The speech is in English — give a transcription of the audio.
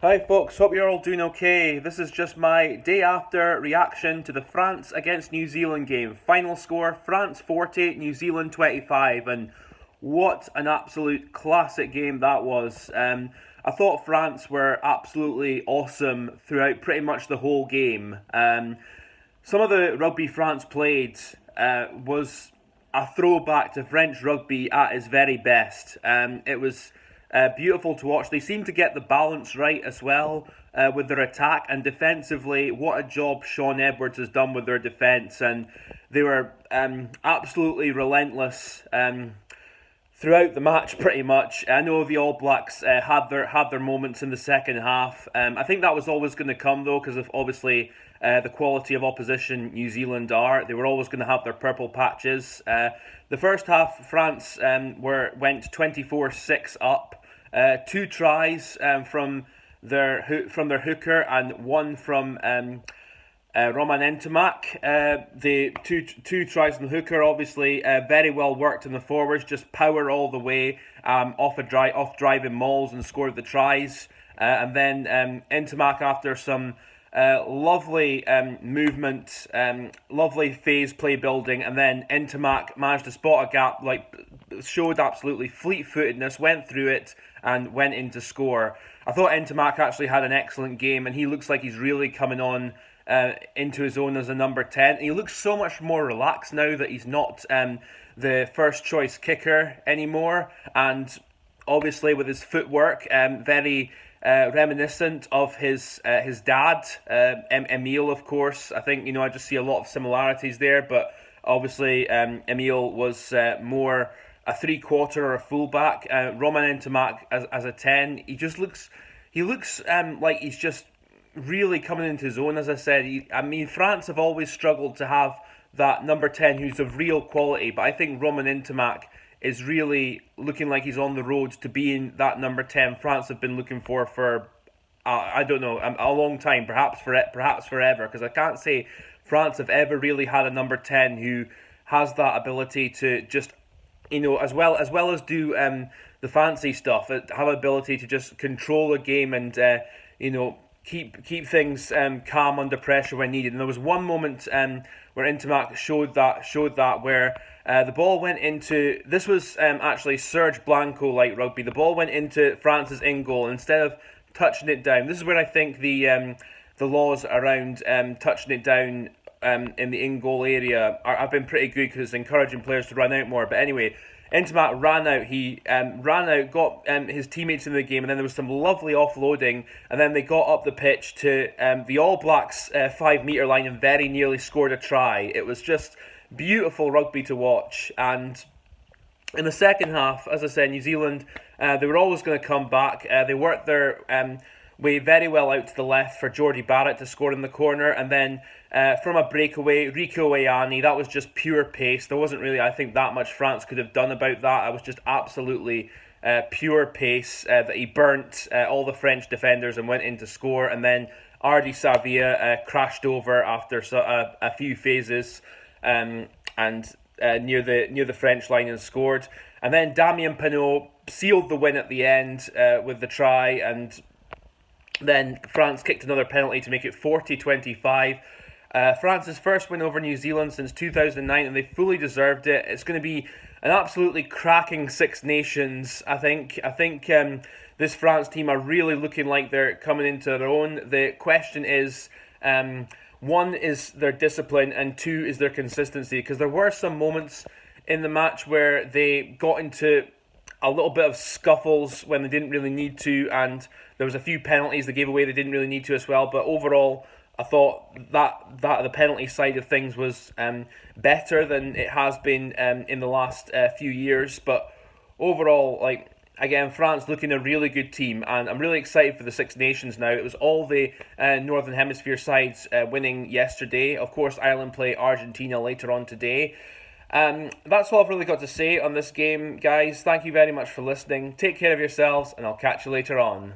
Hi folks, hope you're all doing okay. This is just my day after reaction to the France against New Zealand game. Final score, France 40, New Zealand 25, and what an absolute classic game that was. I thought France were absolutely awesome throughout pretty much the whole game. Some of the rugby France played was a throwback to French rugby at its very best. It was beautiful to watch. They seem to get the balance right as well with their attack, and defensively, what a job Sean Edwards has done with their defence. And they were absolutely relentless throughout the match, pretty much. I know the All Blacks had their moments in the second half. I think that was always going to come though, because of obviously the quality of opposition New Zealand are. They were always going to have their purple patches. The first half, France went 24-6 up. Two tries from their hooker and one from Roman Ntamak. The two tries from the hooker, obviously very well worked in the forwards, just power all the way off driving mauls and scored the tries. And then Ntamak, after some lovely movement, lovely phase play building, and then Ntamak managed to spot a gap, showed absolutely fleet-footedness, went through it and went in to score. I thought Ntamak actually had an excellent game, and he looks like he's really coming on into his own as a number 10. And he looks so much more relaxed now that he's not the first choice kicker anymore, and obviously with his footwork, very reminiscent of his dad, Emile, of course. I think, I just see a lot of similarities there, but obviously Emile was more a three-quarter or a fullback. Roman Ntamak as a 10, he looks like he's just really coming into his own, as I said. France have always struggled to have that number 10 who's of real quality, but I think Roman Ntamak is really looking like he's on the road to being that number 10 France have been looking for I don't know, a long time, perhaps forever, because I can't say France have ever really had a number 10 who has that ability to just, as well as do the fancy stuff, have ability to just control a game and keep things calm under pressure when needed. And there was one moment where Ntamak showed that where the ball went into, this was actually Serge Blanco light rugby. The ball went into France's in goal, and instead of touching it down. This is where I think the laws around touching it down in the in goal area have been pretty good, because it's encouraging players to run out more. But anyway, Ntamak ran out. He ran out, got his teammates in the game, and then there was some lovely offloading, and then they got up the pitch to the All Blacks 5 metre line and very nearly scored a try. It was just beautiful rugby to watch. And in the second half, as I said, New Zealand, they were always going to come back. They worked their way very well out to the left for Jordy Barrett to score in the corner, and then from a breakaway, Rico Ioane, that was just pure pace. There wasn't really, I think, that much France could have done about that. It was just absolutely pure pace that he burnt all the French defenders and went in to score. And then Ardi Savia crashed over after a few phases and near the French line and scored. And then Damien Penaud sealed the win at the end with the try, and then France kicked another penalty to make it 40-25. France's first win over New Zealand since 2009, and they fully deserved it. It's going to be an absolutely cracking Six Nations, I think. This France team are really looking like they're coming into their own. The question is, one is their discipline, and two is their consistency, because there were some moments in the match where they got into a little bit of scuffles when they didn't really need to, and there was a few penalties they gave away they didn't really need to as well. But overall, I thought that the penalty side of things was better than it has been in the last few years. But overall, again, France looking a really good team, and I'm really excited for the Six Nations now. It was all the Northern Hemisphere sides winning yesterday. Of course, Ireland play Argentina later on today. That's all I've really got to say on this game, guys. Thank you very much for listening. Take care of yourselves, and I'll catch you later on.